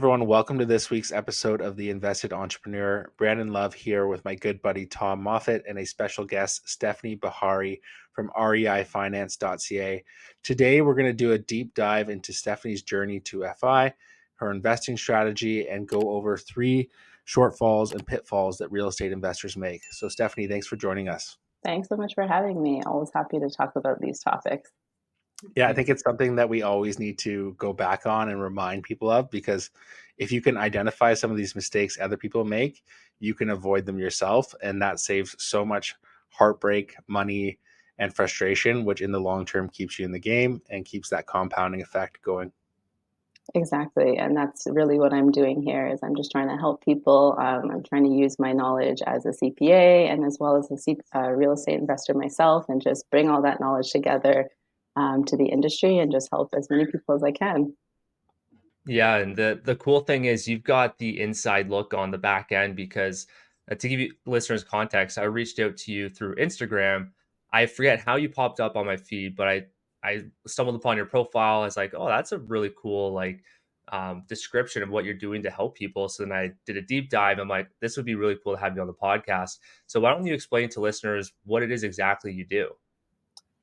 everyone. Welcome to this week's episode of The Invested Entrepreneur. Brandon Love here with my good buddy Tom Moffat and a special guest, Stefanie Beharry from REI Finance.ca. Today, we're going to do a deep dive into Stefanie's journey to FI, her investing strategy, and go over three shortfalls and pitfalls that real estate investors make. So, Stefanie, thanks for joining us. Thanks so much for having me. Always happy to talk about these topics. Yeah, I think it's something that we always need to go back on and remind people of, because if you can identify some of these mistakes other people make, you can avoid them yourself. And that saves so much heartbreak, money, and frustration, which in the long term keeps you in the game and keeps that compounding effect going. Exactly. And that's really what I'm doing here is I'm just trying to help people. I'm trying to use my knowledge as a CPA and as well as a real estate investor myself and just bring all that knowledge together to the industry and just help as many people as I can. Yeah, and the cool thing is you've got the inside look on the back end because to give you listeners context, I reached out to you through Instagram. I forget how you popped up on my feed, but I stumbled upon your profile. I was like, oh, that's a really cool description of what you're doing to help people. So then I did a deep dive. I'm like, this would be really cool to have you on the podcast. So why don't you explain to listeners what it is exactly you do?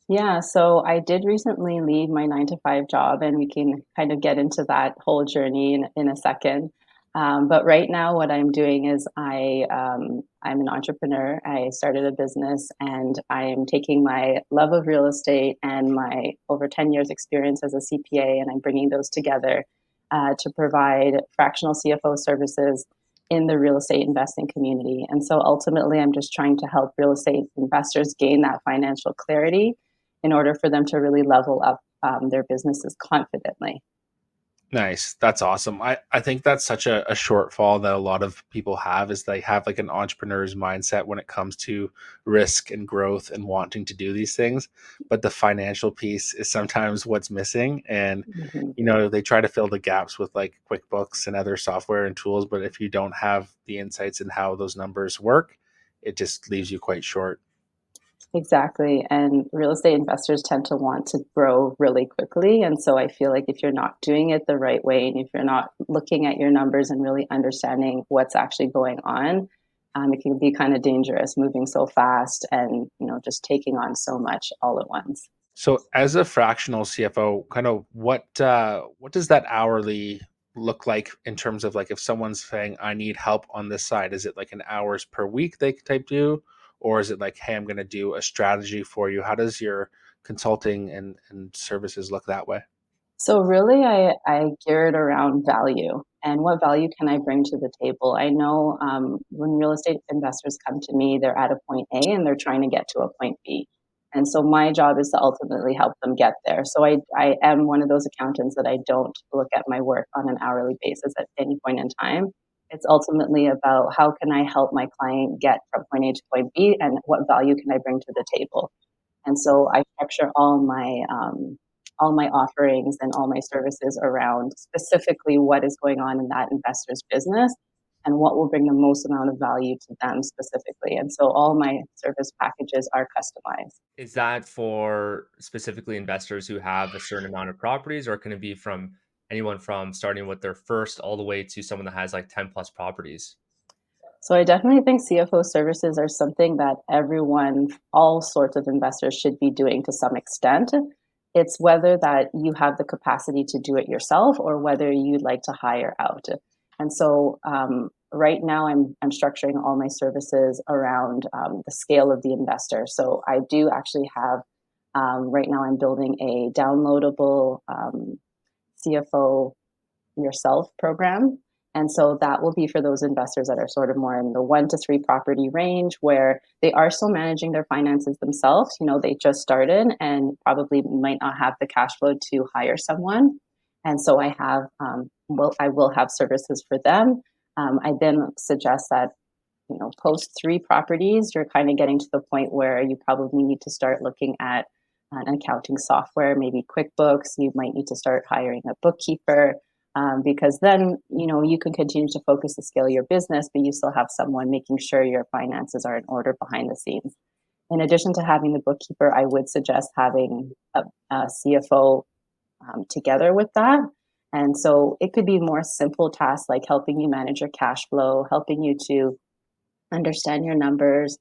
Yeah, so I did recently leave my 9 to 5 job, and we can kind of get into that whole journey in a second. But right now, what I'm doing is I'm an entrepreneur. I started a business, and I am taking my love of real estate and my over 10 years experience as a CPA, and I'm bringing those together to provide fractional CFO services in the real estate investing community. And so ultimately, I'm just trying to help real estate investors gain that financial clarity in order for them to really level up their businesses confidently. Nice. That's awesome. I think that's such a shortfall that a lot of people have, is they have like an entrepreneur's mindset when it comes to risk and growth and wanting to do these things. But the financial piece is sometimes what's missing. And, Mhm. they try to fill the gaps with like QuickBooks and other software and tools. But if you don't have the insights in how those numbers work, it just leaves you quite short. Exactly. And real estate investors tend to want to grow really quickly. And so I feel like if you're not doing it the right way and if you're not looking at your numbers and really understanding what's actually going on, it can be kind of dangerous moving so fast and, just taking on so much all at once. So as a fractional CFO, kind of what does that hourly look like in terms of like if someone's saying I need help on this side, is it like an hours per week they type do, or is it like, hey, I'm going to do a strategy for you? How does your consulting and services look that way? So really, I gear it around value and what value can I bring to the table. I know when real estate investors come to me, they're at a point A and they're trying to get to a point B. And so my job is to ultimately help them get there. So I am one of those accountants that I don't look at my work on an hourly basis at any point in time. It's ultimately about how can I help my client get from point A to point B and what value can I bring to the table. And so I structure all my offerings and all my services around specifically what is going on in that investor's business and what will bring the most amount of value to them specifically. And so all my service packages are customized. Is that for specifically investors who have a certain amount of properties, or can it be from anyone from starting with their first all the way to someone that has like 10 plus properties? So I definitely think CFO services are something that everyone, all sorts of investors should be doing to some extent. It's whether that you have the capacity to do it yourself or whether you'd like to hire out. And so right now I'm structuring all my services around the scale of the investor. So I do actually have, right now I'm building a downloadable CFO yourself program. And so that will be for those investors that are sort of more in the 1 to 3 property range where they are still managing their finances themselves. They just started and probably might not have the cash flow to hire someone. And so I will have services for them. I then suggest that, post 3 properties, you're kind of getting to the point where you probably need to start looking at an accounting software, maybe QuickBooks. You might need to start hiring a bookkeeper. Because then, you can continue to focus to scale your business, but you still have someone making sure your finances are in order behind the scenes. In addition to having the bookkeeper, I would suggest having a CFO together with that. And so it could be more simple tasks like helping you manage your cash flow, helping you to understand your numbers,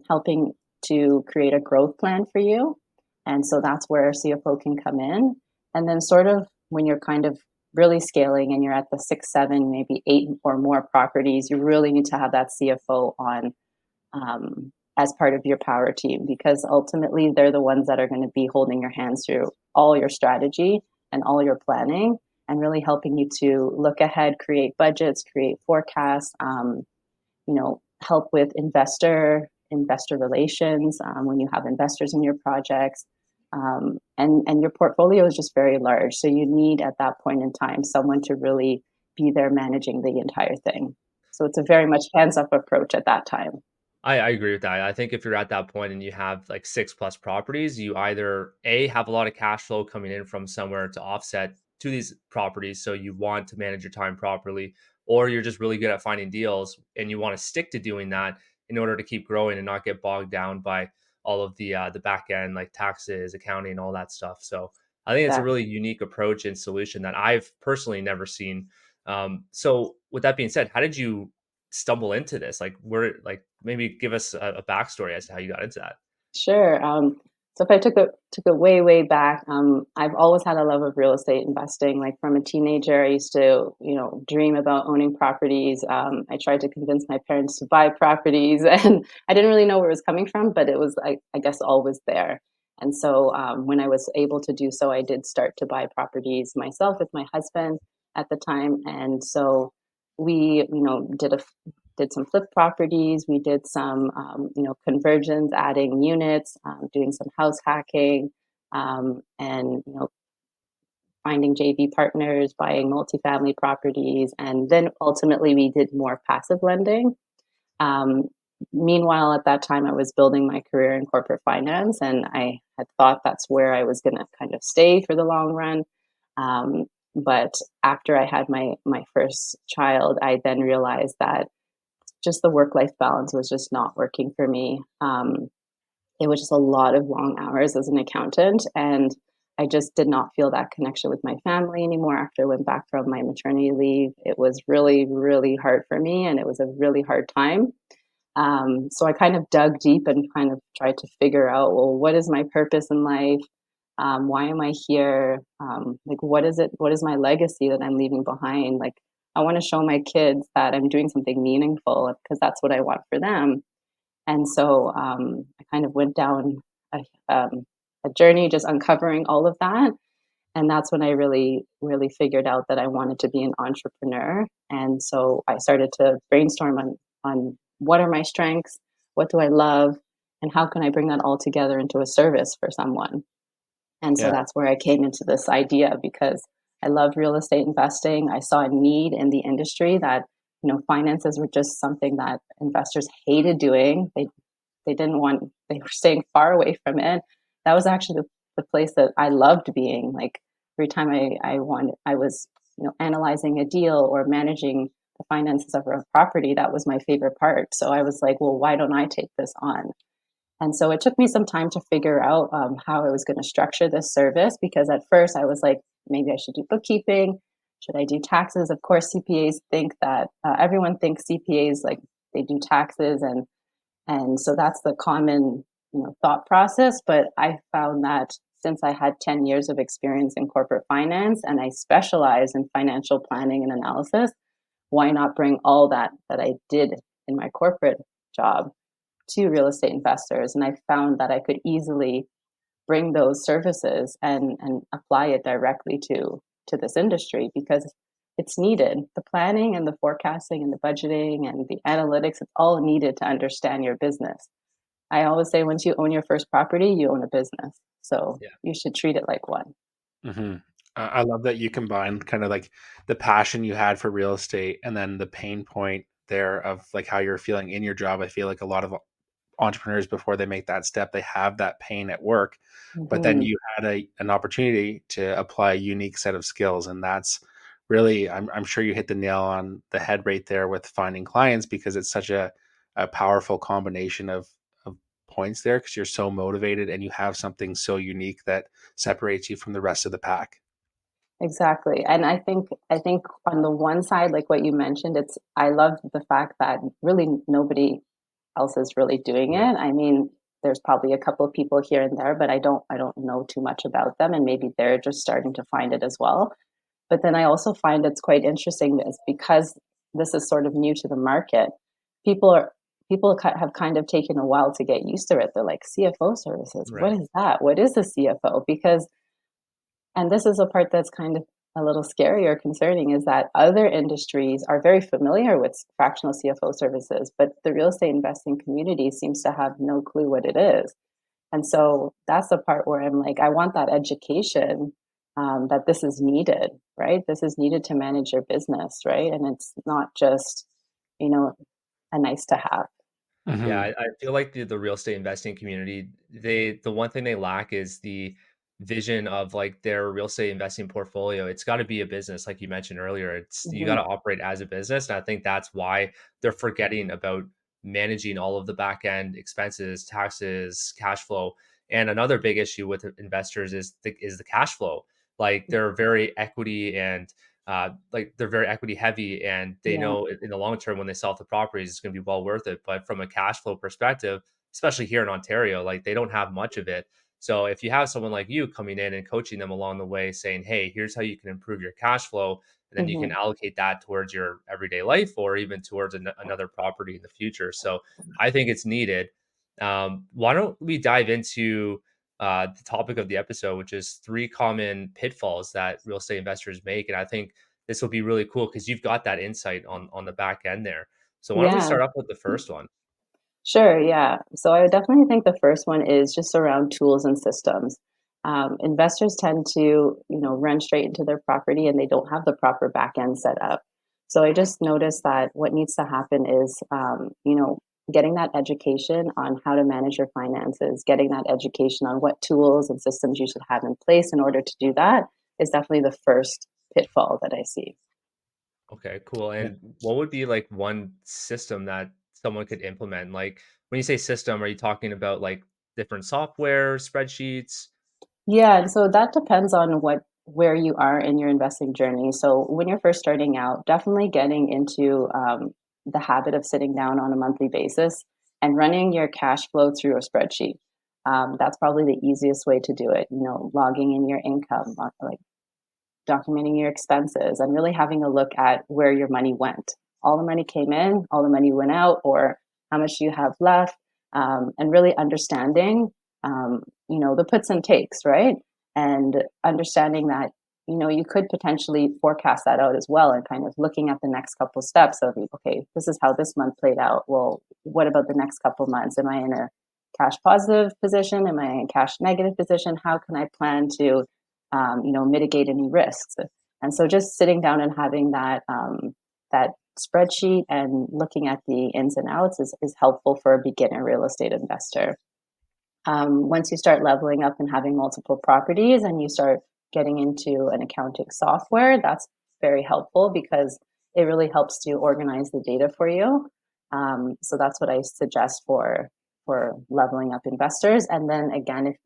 helping to create a growth plan for you. And so that's where CFO can come in. And then, sort of, when you're kind of really scaling and you're at the 6, 7, maybe 8 or more properties, you really need to have that CFO on as part of your power team, because ultimately they're the ones that are going to be holding your hands through all your strategy and all your planning, and really helping you to look ahead, create budgets, create forecasts, help with investor relations when you have investors in your projects. And your portfolio is just very large. So you need, at that point in time, someone to really be there managing the entire thing. So it's a very much hands-off approach at that time. I agree with that. I think if you're at that point and you have like 6 plus properties, you either A, have a lot of cash flow coming in from somewhere to offset to these properties. So you want to manage your time properly, or you're just really good at finding deals and you want to stick to doing that in order to keep growing and not get bogged down by all of the back end, like taxes, accounting, all that stuff. So I think it's a really Exactly. unique approach and solution that I've personally never seen. So with that being said, how did you stumble into this? Like, where, like, maybe give us a backstory as to how you got into that. Sure. So if I took it way, way back, I've always had a love of real estate investing. Like, from a teenager, I used to, dream about owning properties. I tried to convince my parents to buy properties, and I didn't really know where it was coming from, but it was, I guess, always there. And so when I was able to do so, I did start to buy properties myself with my husband at the time. And so we, did some flip properties. We did some, conversions, adding units, doing some house hacking, and finding JV partners, buying multifamily properties, and then ultimately we did more passive lending. Um, Meanwhile, at that time, I was building my career in corporate finance, and I had thought that's where I was going to kind of stay for the long run. Um, but after I had my first child, I then realized that just the work life balance was just not working for me. It was just a lot of long hours as an accountant, and I just did not feel that connection with my family anymore after I went back from my maternity leave. It was really, really hard for me, and it was a really hard time. So I kind of dug deep and kind of tried to figure out, well, what is my purpose in life? Why am I here? Like, what is it? What is my legacy that I'm leaving behind? Like, I want to show my kids that I'm doing something meaningful, because that's what I want for them. And so I kind of went down a, a journey just uncovering all of that. And that's when I really, really figured out that I wanted to be an entrepreneur. And so I started to brainstorm on what are my strengths, what do I love, and how can I bring that all together into a service for someone. And so Yeah. that's where I came into this idea, because I love real estate investing. I saw a need in the industry that, finances were just something that investors hated doing. They didn't want, they were staying far away from it. That was actually the place that I loved being. Like, every time I was, analyzing a deal or managing the finances of a property, that was my favorite part. So I was like, well, why don't I take this on? And so it took me some time to figure out how I was going to structure this service, because at first I was like, maybe I should do bookkeeping. Should I do taxes? Of course, CPAs think that everyone thinks CPAs, like, they do taxes, and so that's the common thought process. But I found that since I had 10 years of experience in corporate finance and I specialize in financial planning and analysis, why not bring all that I did in my corporate job to real estate investors? And I found that I could easily bring those services and apply it directly to this industry, because it's needed. The planning and the forecasting and the budgeting and the analytics, it's all needed to understand your business. I always say, once you own your first property, you own a business. So Yeah. you should treat it like one. hmm I love that you combine kind of like the passion you had for real estate and then the pain point there of like how you're feeling in your job. I feel like a lot of entrepreneurs, before they make that step, they have that pain at work, but then Mm-hmm. you had an opportunity to apply a unique set of skills. And that's really, I'm sure you hit the nail on the head right there with finding clients, because it's such a powerful combination of points there, because you're so motivated and you have something so unique that separates you from the rest of the pack. Exactly. And I think on the one side, like what you mentioned, I love the fact that really nobody else is really doing Yeah. it. I mean, there's probably a couple of people here and there, but I don't know too much about them, and maybe they're just starting to find it as well. But then I also find it's quite interesting is because this is sort of new to the market, people are have kind of taken a while to get used to it. They're like, CFO services, what Right. is that? What is a CFO? Because and this is a part that's kind of a little scary or concerning is that other industries are very familiar with fractional CFO services, but the real estate investing community seems to have no clue what it is. And so that's the part where I'm like, I want that education, that this is needed, right? This is needed to manage your business, right? And it's not just, you know, a nice to have. Yeah, Hmm. I feel like the real estate investing community, the one thing they lack is the vision of like their real estate investing portfolio. It's got to be a business, like you mentioned earlier. It's you got Hmm. to operate as a business, and I think that's why they're forgetting about managing all of the back end expenses, taxes, cash flow. And another big issue with investors is the cash flow. Like they're very equity and like they're very equity heavy, and they Yeah. know in the long term when they sell the properties it's going to be well worth it. But from a cash flow perspective, especially here in Ontario, like they don't have much of it. So if you have someone like you coming in and coaching them along the way, saying, hey, here's how you can improve your cash flow, and then you can Hmm. allocate that towards your everyday life or even towards another property in the future. So I think it's needed. Why don't we dive into the topic of the episode, which is three common pitfalls that real estate investors make. And I think this will be really cool because you've got that insight on the back end there. So why don't we Yeah. start off with the first one? Sure, yeah. So I would definitely think the first one is just around tools and systems. Investors tend to, run straight into their property and they don't have the proper back end set up. So I just noticed that what needs to happen is, getting that education on how to manage your finances, getting that education on what tools and systems you should have in place in order to do that is definitely the first pitfall that I see. Okay, cool. And what would be like one system that someone could implement? Like when you say system, are you talking about like different software, spreadsheets? Yeah, and so that depends on where you are in your investing journey. So when you're first starting out, definitely getting into the habit of sitting down on a monthly basis and running your cash flow through a spreadsheet. That's probably the easiest way to do it. Logging in your income, like documenting your expenses, and really having a look at where your money went. All the money came in, all the money went out, or how much do you have left, and really understanding, the puts and takes, right? And understanding that, you could potentially forecast that out as well, and kind of looking at the next couple steps of, okay, this is how this month played out. Well, what about the next couple months? Am I in a cash positive position? Am I in a cash negative position? How can I plan to mitigate any risks? And so just sitting down and having that spreadsheet and looking at the ins and outs is helpful for a beginner real estate investor. Once you start leveling up and having multiple properties and you start getting into an accounting software, that's very helpful because it really helps to organize the data for you. So that's what I suggest for leveling up investors. And then again, if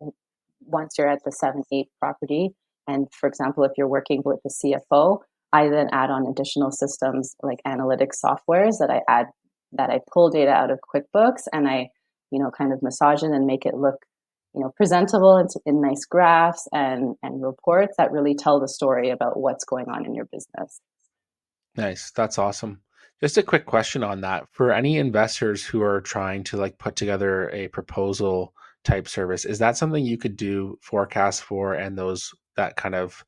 once you're at the 7, 8 property, and for example, if you're working with the CFO, I then add on additional systems like analytics softwares that I pull data out of QuickBooks and I, kind of massage it and make it look, presentable in nice graphs and reports that really tell the story about what's going on in your business. Nice. That's awesome. Just a quick question on that. For any investors who are trying to like put together a proposal type service, is that something you could do forecasts for and those that kind of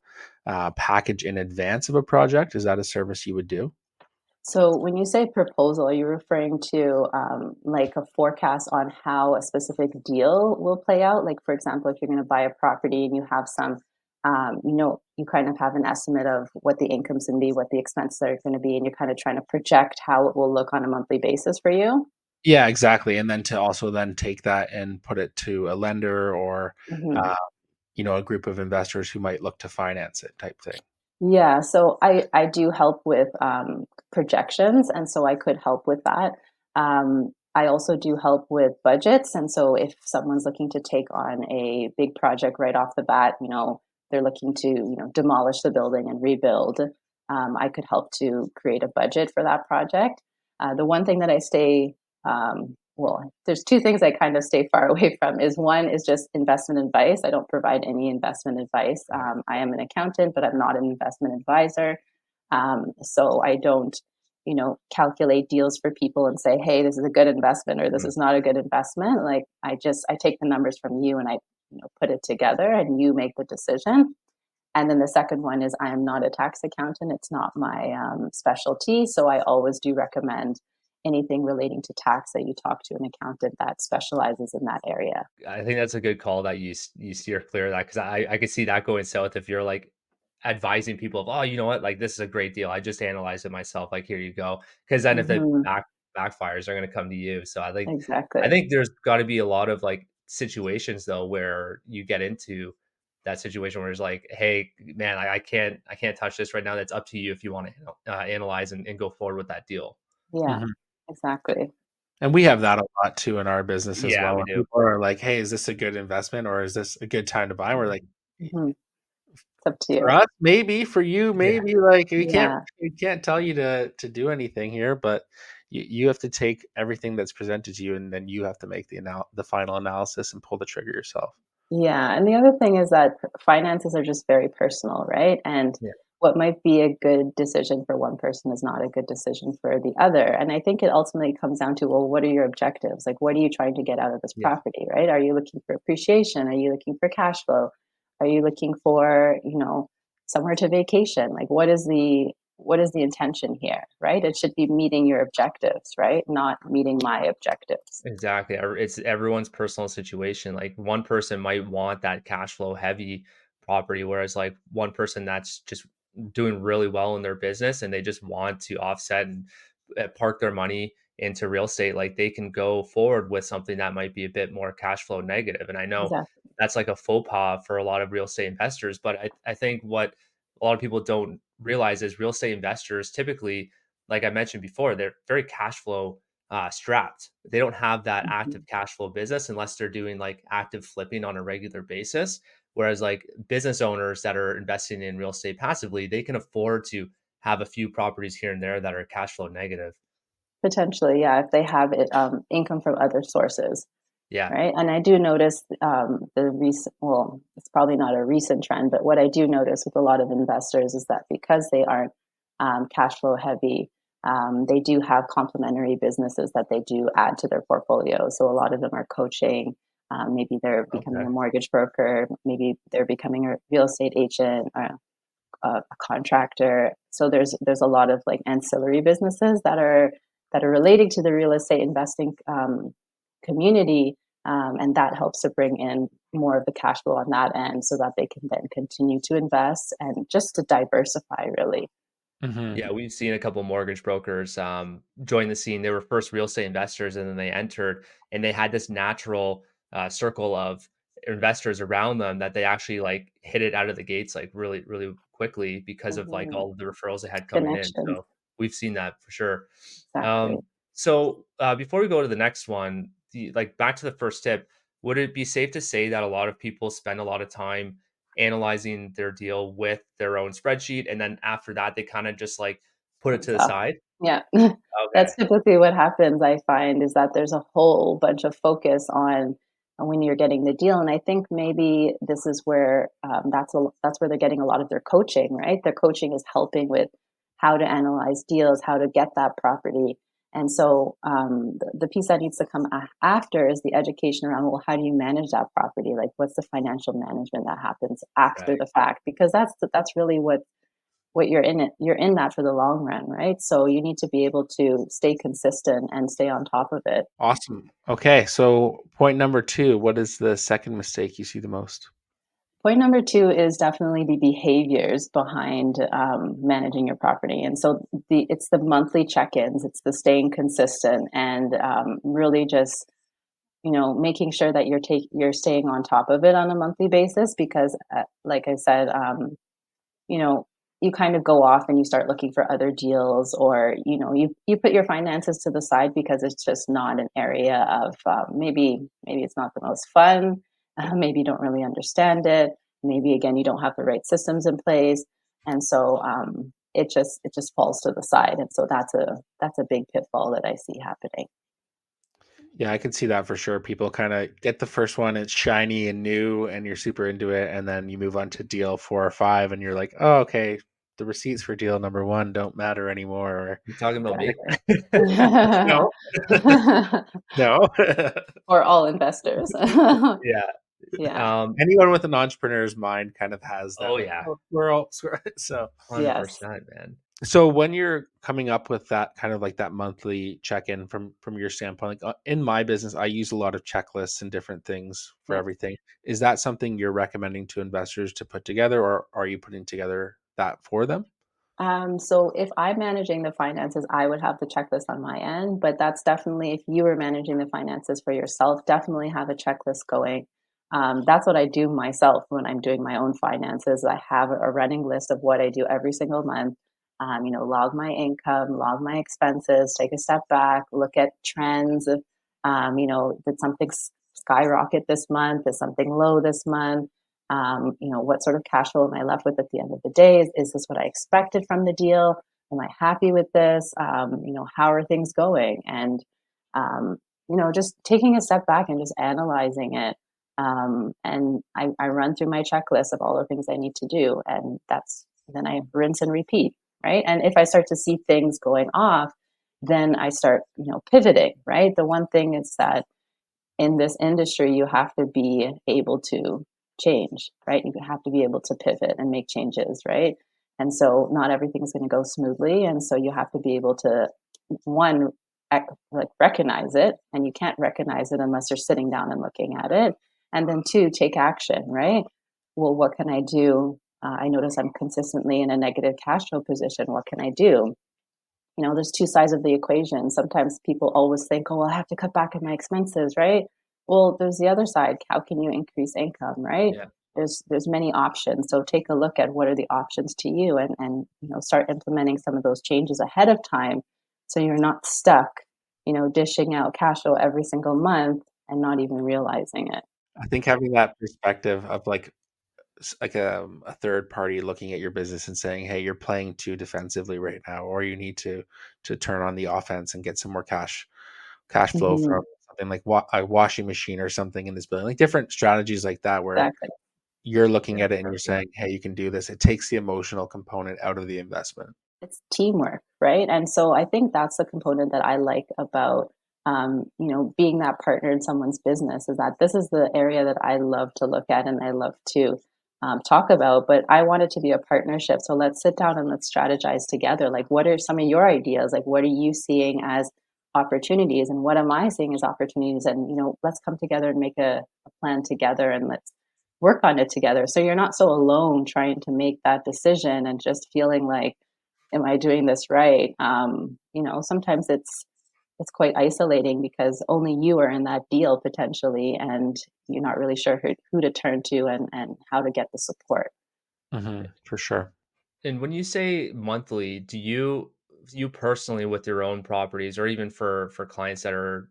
package in advance of a project? Is that a service you would do? So when you say proposal, are you referring to like a forecast on how a specific deal will play out? Like, for example, if you're going to buy a property and you have some, you kind of have an estimate of what the income's going to be, what the expenses are going to be, and you're kind of trying to project how it will look on a monthly basis for you. Yeah, exactly. And then to also then take that and put it to a lender or Mhm. uh, a group of investors who might look to finance it type thing. Yeah, so I do help with projections, and so I could help with that. I also do help with budgets, and so if someone's looking to take on a big project right off the bat, they're looking to demolish the building and rebuild, I could help to create a budget for that project. The one thing that I stay there's two things I kind of stay far away from. One is just investment advice. I don't provide any investment advice. I am an accountant, but I'm not an investment advisor. So I don't, calculate deals for people and say, hey, this is a good investment or this is not a good investment. Like I take the numbers from you and I put it together and you make the decision. And then the second one is I am not a tax accountant. It's not my specialty. So I always do recommend anything relating to tax that you talk to an accountant that specializes in that area. I think that's a good call that you steer clear of that, because I could see that going south if you're like advising people of, oh, you know what, like this is a great deal. I just analyzed it myself. Like here you go. Because then if it Hmm. backfires, they're going to come to you. So I Exactly. think there's got to be a lot of like situations though where you get into that situation where it's like, hey man, I can't touch this right now. That's up to you if you want to analyze and go forward with that deal. Yeah, Mhm. exactly. And we have that a lot too in our business as Yeah, well. we When do. people are like, "Hey, is this a good investment or is this a good time to buy?" And we're like, Hmm. It's up to "For you. us, maybe. For you, Yeah. maybe." Like Yeah. we can't tell you to do anything here, but you have to take everything that's presented to you, and then you have to make the final analysis and pull the trigger yourself. Yeah, and the other thing is that finances are just very personal, right? And Yeah. what might be a good decision for one person is not a good decision for the other. And I think it ultimately comes down to, well, what are your objectives? Like, what are you trying to get out of this Yeah. property, right? Are you looking for appreciation? Are you looking for cash flow? Are you looking for, somewhere to vacation? Like, what is the intention here, right? It should be meeting your objectives, right? Not meeting my objectives. Exactly. It's everyone's personal situation. Like one person might want that cash flow heavy property, whereas like one person that's just doing really well in their business and they just want to offset and park their money into real estate. Like they can go forward with something that might be a bit more cash flow negative. And I know Exactly. that's like a faux pas for a lot of real estate investors. But I think what a lot of people don't realize is real estate investors typically, like I mentioned before, they're very cash flow strapped. They don't have that Mhm. active cash flow business unless they're doing like active flipping on a regular basis. Whereas like business owners that are investing in real estate passively, they can afford to have a few properties here and there that are cash flow negative. Potentially, yeah, if they have it, income from other sources. Yeah, Right. And I do notice the recent, well, it's probably not a recent trend, but what I do notice with a lot of investors is that because they aren't cash flow heavy, they do have complementary businesses that they do add to their portfolio. So a lot of them are coaching. Maybe they're becoming okay, a mortgage broker. Maybe they're becoming a real estate agent or a contractor. So there's a lot of like ancillary businesses that are relating to the real estate investing community, and that helps to bring in more of the cash flow on that end, so that they can then continue to invest and just to diversify, really. Mhm. yeah, we've seen a couple mortgage brokers join the scene. They were first real estate investors, and then they entered, and they had this natural circle of investors around them that they actually like hit it out of the gates like really, really quickly because of like Mhm. all of the referrals they had coming in. Connections, So we've seen that for sure. exactly. So before we go to the next one, like back to the first tip, would it be safe to say that a lot of people spend a lot of time analyzing their deal with their own spreadsheet, and then after that, they kind of just like put it to Hands the off. side? Yeah. Okay, That's typically what happens, I find, is that there's a whole bunch of focus on when you're getting the deal. And I think maybe this is where that's where they're getting a lot of their coaching, right? Their coaching is helping with how to analyze deals, how to get that property. And so the piece that needs to come after is the education around, well, how do you manage that property? Like, what's the financial management that happens after right. the fact? Because that's really what you're in that for the long run, right? So you need to be able to stay consistent and stay on top of it. Awesome. Okay, so point number 2, what is the second mistake you see the most? Point number two is definitely the behaviors behind managing your property. And so it's the monthly check-ins, it's the staying consistent, and really just making sure that you're staying on top of it on a monthly basis. Because like I said, you know, you kind of go off and you start looking for other deals, or you put your finances to the side because it's just not an area of maybe it's not the most fun. Maybe you don't really understand it. maybe again you don't have the right systems in place, and so it just falls to the side, and so that's a big pitfall that I see happening. Yeah, I can see that for sure. People kind of get the first one, it's shiny and new, and you're super into it, and then you move on to deal 4 or 5, and you're like, oh, okay, the receipts for deal number 1 don't matter anymore. Or You talking about me? no, no. Or all investors. Yeah. Yeah. Anyone with an entrepreneur's mind kind of has that, Oh like, yeah. oh, squirrel, squirrel. So, yes. 100%, man. so when you're coming up with that kind of like that monthly check-in from your standpoint, like in my business, I use a lot of checklists and different things for Yeah. everything. Is that something you're recommending to investors to put together, or are you putting together that for them? So if I'm managing the finances, I would have the checklist on my end, but that's definitely, if you were managing the finances for yourself, definitely have a checklist going. That's what I do myself when I'm doing my own finances. I have a running list of what I do every single month. Log my income, log my expenses, take a step back, look at trends. Did something skyrocket this month? Is something low this month? What sort of cash flow am I left with at the end of the day? Is this what I expected from the deal? Am I happy with this? How are things going? And, just taking a step back and just analyzing it. And I run through my checklist of all the things I need to do. And then I rinse and repeat, right? And if I start to see things going off, then I start, pivoting, right? The one thing is that in this industry, you have to be able to change, right? You have to be able to pivot and make changes, right? And so not everything is going to go smoothly. And so you have to be able to, one, like recognize it, and you can't recognize it unless you're sitting down and looking at it. And then two, take action, right? Well, what can I do? I notice I'm consistently in a negative cash flow position. What can I do? There's two sides of the equation. Sometimes people always think, oh, well, I have to cut back on my expenses, right? Well, there's the other side. How can you increase income, right? Yeah. There's many options. So take a look at what are the options to you, and start implementing some of those changes ahead of time, so you're not stuck, dishing out cash flow every single month and not even realizing it. I think having that perspective of like a third party looking at your business and saying, hey, you're playing too defensively right now, or you need to turn on the offense and get some more cash flow Mhm. from something like a washing machine or something in this building, like different strategies like that, where Exactly. you're looking Yeah. at it and you're saying, hey, you can do this. It takes the emotional component out of the investment. It's teamwork, right? And so I think that's the component that I like about, being that partner in someone's business, is that this is the area that I love to look at and I love to talk about. But I want it to be a partnership. So let's sit down and let's strategize together. Like, what are some of your ideas? Like, what are you seeing as opportunities, and what am I seeing as opportunities? And let's come together and make a plan together, and let's work on it together. So you're not so alone trying to make that decision and just feeling like, am I doing this right? Sometimes it's quite isolating because only you are in that deal potentially, and you're not really sure who to turn to, and how to get the support. For sure. And when you say monthly, do you personally with your own properties, or even for clients that are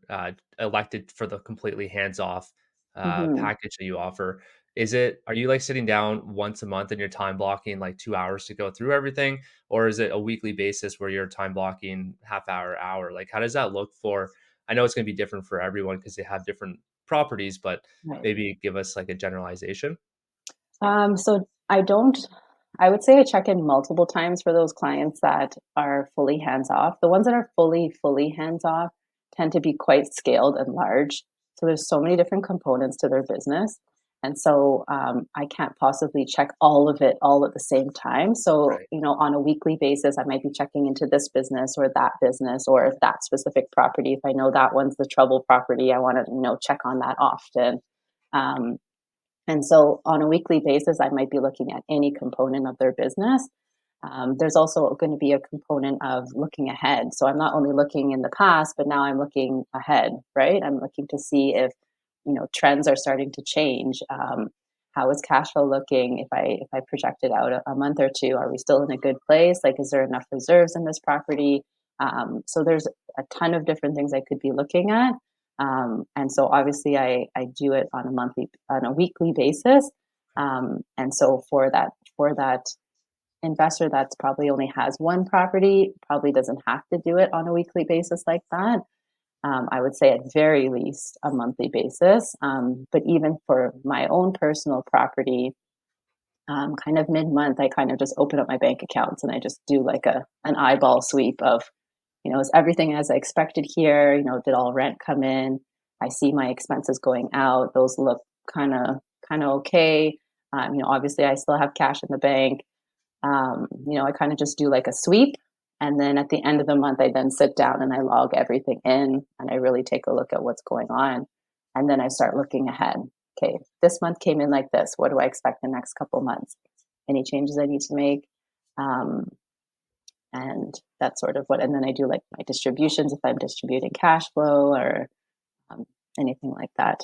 elected for the completely hands off Hmm. package that you offer, are you like sitting down once a month and you're time blocking like 2 hours to go through everything, or is it a weekly basis where you're time blocking half hour? Like how does that look for? I know it's going to be different for everyone because they have different properties, but Right. maybe give us like a generalization. So I would say I check in multiple times for those clients that are fully hands off. The ones that are fully hands off tend to be quite scaled and large. So there's so many different components to their business. And so I can't possibly check all of it all at the same time. So, Right. on a weekly basis, I might be checking into this business or that specific property. If I know that one's the trouble property, I want to, check on that often. Um, and so on a weekly basis, I might be looking at any component of their business. There's also going to be a component of looking ahead. So I'm not only looking in the past, but now I'm looking ahead, right? I'm looking to see if, trends are starting to change. How is cash flow looking? If I project it out a month or two, are we still in a good place? Like, is there enough reserves in this property? So there's a ton of different things I could be looking at. And so obviously I do it on a weekly basis. And so for that investor that's probably only has one property, probably doesn't have to do it on a weekly basis like that. I would say at very least a monthly basis. But even for my own personal property, kind of mid-month, I kind of just open up my bank accounts and I just do like an eyeball sweep of, is everything as I expected here? Did all rent come in? I see my expenses going out. Those look kind of okay. Obviously I still have cash in the bank. I kind of just do like a sweep. And then at the end of the month, I then sit down and I log everything in and I really take a look at what's going on. And then I start looking ahead. Okay, this month came in like this. What do I expect the next couple of months? Any changes I need to make? And that's sort of and then I do like my distributions if I'm distributing cash flow or anything like that.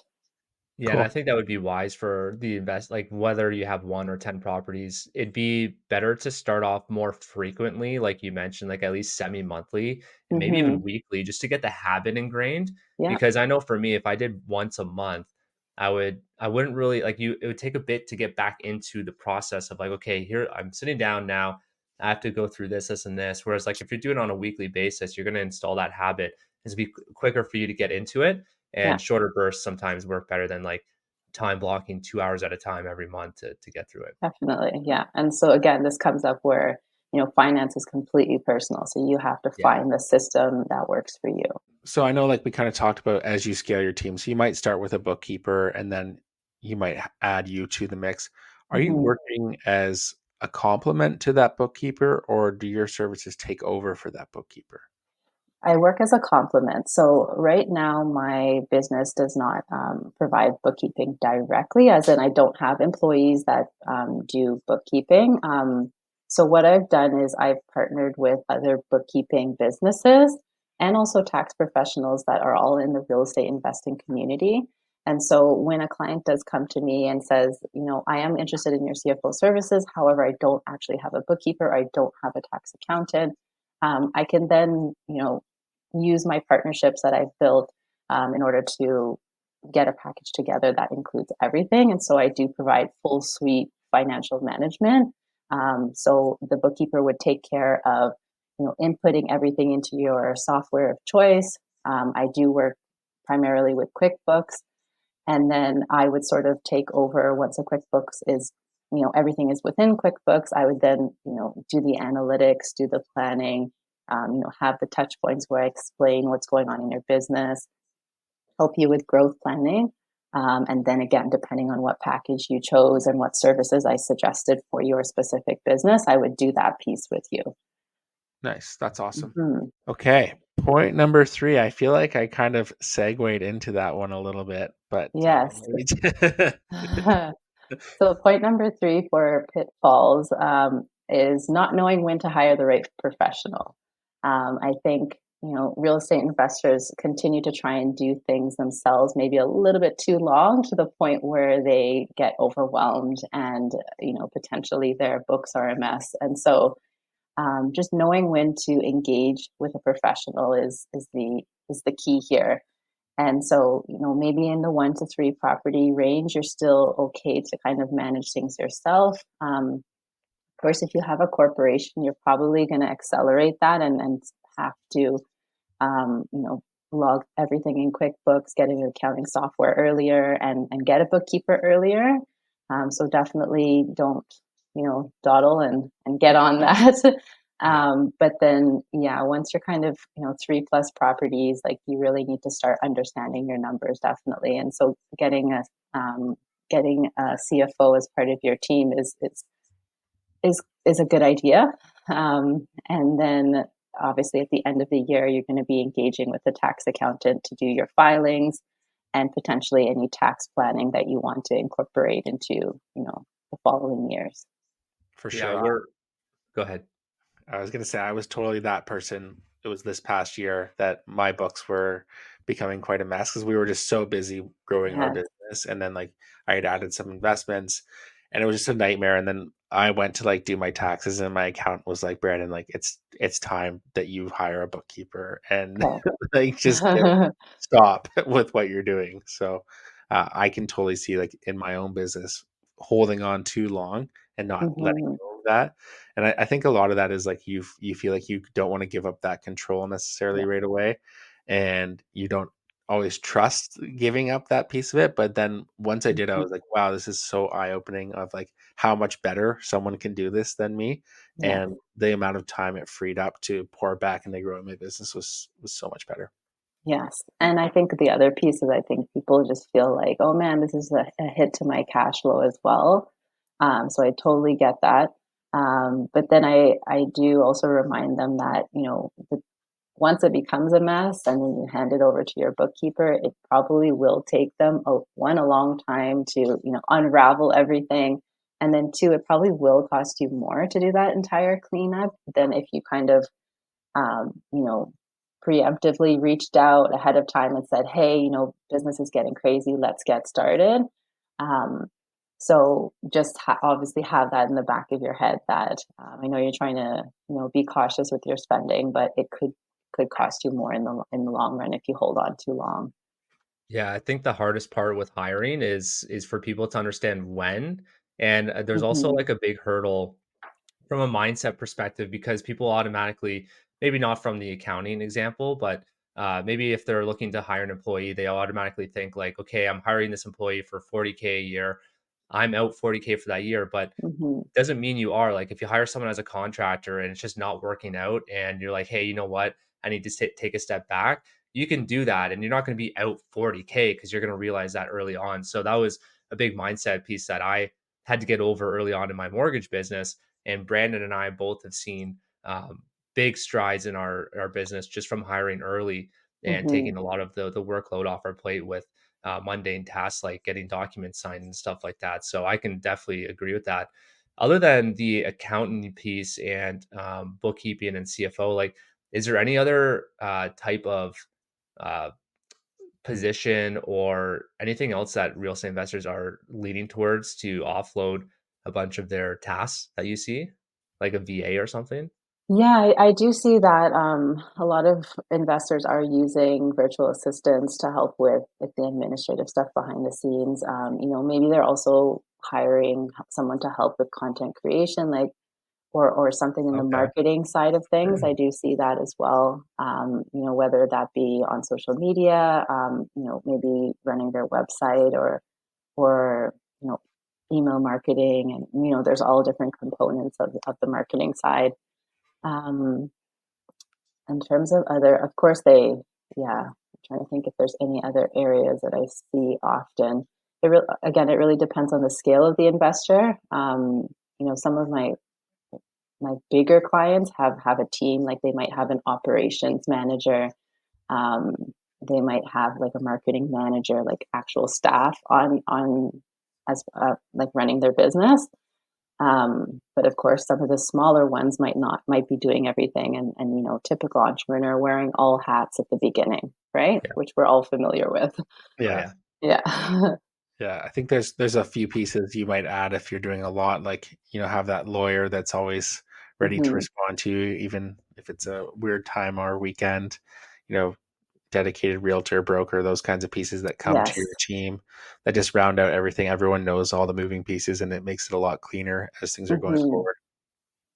Yeah, and I think that would be wise for the like whether you have 1 or 10 properties, it'd be better to start off more frequently, like you mentioned, like at least semi-monthly and maybe even Mm-hmm. weekly, just to get the habit ingrained. Yeah, Because I know for me, if I did once a month, I wouldn't really like it would take a bit to get back into the process of like, okay, here I'm sitting down now. I have to go through this, and this. Whereas like if you're doing it on a weekly basis, you're going to install that habit. It's be quicker for you to get into it, yeah. and shorter bursts sometimes work better than like time blocking 2 hours at a time every month to get through it. Definitely. Yeah. And so again, this comes up where, finance is completely personal. So you have to Yeah. find the system that works for you. So I know like we kind of talked about as you scale your team. So you might start with a bookkeeper and then you might add you to the mix. Are you Mhm. working as a complement to that bookkeeper or do your services take over for that bookkeeper? I work as a complement. So right now, my business does not provide bookkeeping directly, as in I don't have employees that do bookkeeping. So what I've done is I've partnered with other bookkeeping businesses and also tax professionals that are all in the real estate investing community. And so when a client does come to me and says, I am interested in your CFO services, however, I don't actually have a bookkeeper, I don't have a tax accountant, I can then, use my partnerships that I've built in order to get a package together that includes everything. And so I do provide full suite financial management. So the bookkeeper would take care of, inputting everything into your software of choice. I do work primarily with QuickBooks, and then I would sort of take over once a QuickBooks is, everything is within QuickBooks. I would then, do the analytics, do the planning, have the touch points where I explain what's going on in your business, help you with growth planning. And then again, depending on what package you chose and what services I suggested for your specific business, I would do that piece with you. Nice. That's awesome. Mhm. Okay. Point number 3. I feel like I kind of segued into that one a little bit, but Yes. maybe So point number 3 for pitfalls is not knowing when to hire the right professional. I think real estate investors continue to try and do things themselves, maybe a little bit too long to the point where they get overwhelmed and potentially their books are a mess. And so just knowing when to engage with a professional is the key here. And so, maybe in the 1 to 3 property range, you're still okay to kind of manage things yourself. Of course, if you have a corporation, you're probably going to accelerate that and have to, um, you know, log everything in QuickBooks, get an accounting software earlier, and get a bookkeeper earlier. So definitely don't, dawdle and get on that. yeah, But then, yeah, once you're kind of, 3+ properties, like you really need to start understanding your numbers, definitely. And so getting a CFO as part of your team is a good idea. And then obviously at the end of the year, you're going to be engaging with the tax accountant to do your filings and potentially any tax planning that you want to incorporate into, the following years. for Yeah, sure. go ahead. I was going to say I was totally that person. It was this past year that my books were becoming quite a mess because we were just so busy growing our Yes. business. And then like I had added some investments and it was just a nightmare. And then I went to like do my taxes and my accountant was like, Brandon, like it's time that you hire a bookkeeper and like just stop with what you're doing. So I can totally see like in my own business holding on too long and not letting Hmm. go of that. And I think a lot of that is like you feel like you don't want to give up that control necessarily Yeah. right away, and you don't always trust giving up that piece of it. But then once I did, I Hmm. was like, wow, this is so eye opening of like how much better someone can do this than me, Yeah. and the amount of time it freed up to pour back into growing my business was so much better. Yes. And I think the other piece is I think people just feel like, oh man, this is a hit to my cash flow as well. So I totally get that. But then I do also remind them that, once it becomes a mess and then you hand it over to your bookkeeper, it probably will take them a long time to, unravel everything. And then two, it probably will cost you more to do that entire cleanup than if you kind of um, you know, preemptively reached out ahead of time and said, hey, business is getting crazy, let's get started. Um, so just obviously have that in the back of your head that I know you're trying to, be cautious with your spending, but it could cost you more in the long run if you hold on too long. Yeah, I think the hardest part with hiring is for people to understand when, and there's also Hmm. like a big hurdle from a mindset perspective because people automatically, maybe not from the accounting example, but maybe if they're looking to hire an employee, they automatically think like, okay, I'm hiring this employee for 40K a year. I'm out 40K for that year, but Hmm. doesn't mean you are. Like if you hire someone as a contractor and it's just not working out and you're like, hey, you know what? I need to take a step back. You can do that and you're not going to be out 40K because you're going to realize that early on. So that was a big mindset piece that I had to get over early on in my mortgage business. And Brandon and I both have seen big strides in our business just from hiring early and Hmm. taking a lot of the workload off our plate with mundane tasks like getting documents signed and stuff like that. So I can definitely agree with that. Other than the accounting piece and bookkeeping and CFO, like, is there any other type of uh, position or anything else that real estate investors are leaning towards to offload a bunch of their tasks that you see, like a VA or something? Yeah, I do see that a lot of investors are using virtual assistants to help with the administrative stuff behind the scenes. Maybe they're also hiring someone to help with content creation, like or something in the Okay. marketing side of things. I do see that as well. Whether that be on social media, maybe running their website or you know, email marketing, and there's all different components of the marketing side. Um, in terms of other, of course, yeah, I'm trying to think if there's any other areas that I see often. Again, it really depends on the scale of the investor. Some of my bigger clients have a team, like they might have an operations manager. Um, they might have like a marketing manager, like actual staff on as like running their business. But of course, some of the smaller ones might be doing everything, and typical entrepreneur wearing all hats at the beginning, right? Yeah. Which we're all familiar with. Oh Yeah. yeah. Yeah. Yeah, I think there's a few pieces you might add if you're doing a lot, like, have that lawyer that's always ready to Hmm. respond to you, even if it's a weird time or weekend, you know, dedicated realtor, broker, those kinds of pieces that come to Yes. your team that just round out everything. Everyone knows all the moving pieces and it makes it a lot cleaner as things are going Hmm. forward.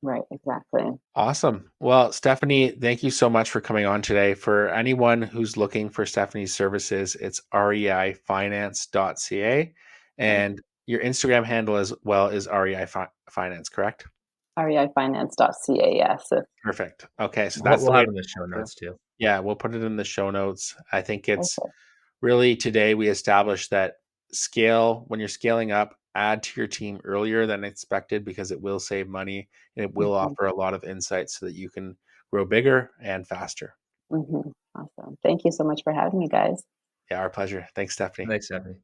Right. Exactly. Awesome. Well, Stephanie, thank you so much for coming on today. For anyone who's looking for Stephanie's services, it's reifinance.ca. Right. And your Instagram handle as well is Finance, correct? REIfinance.ca. Yes. Perfect. Okay, so We'll, that's the we'll way have to in the show go. notes too. Yeah, we'll put it in the show notes. I think it's Okay. really today we established that when you're scaling up, add to your team earlier than expected because it will save money and it will Hmm. offer a lot of insights so that you can grow bigger and faster. Hmm. Awesome. Thank you so much for having me, guys. Yeah, our pleasure. Thanks, Stephanie. Thanks, Stephanie.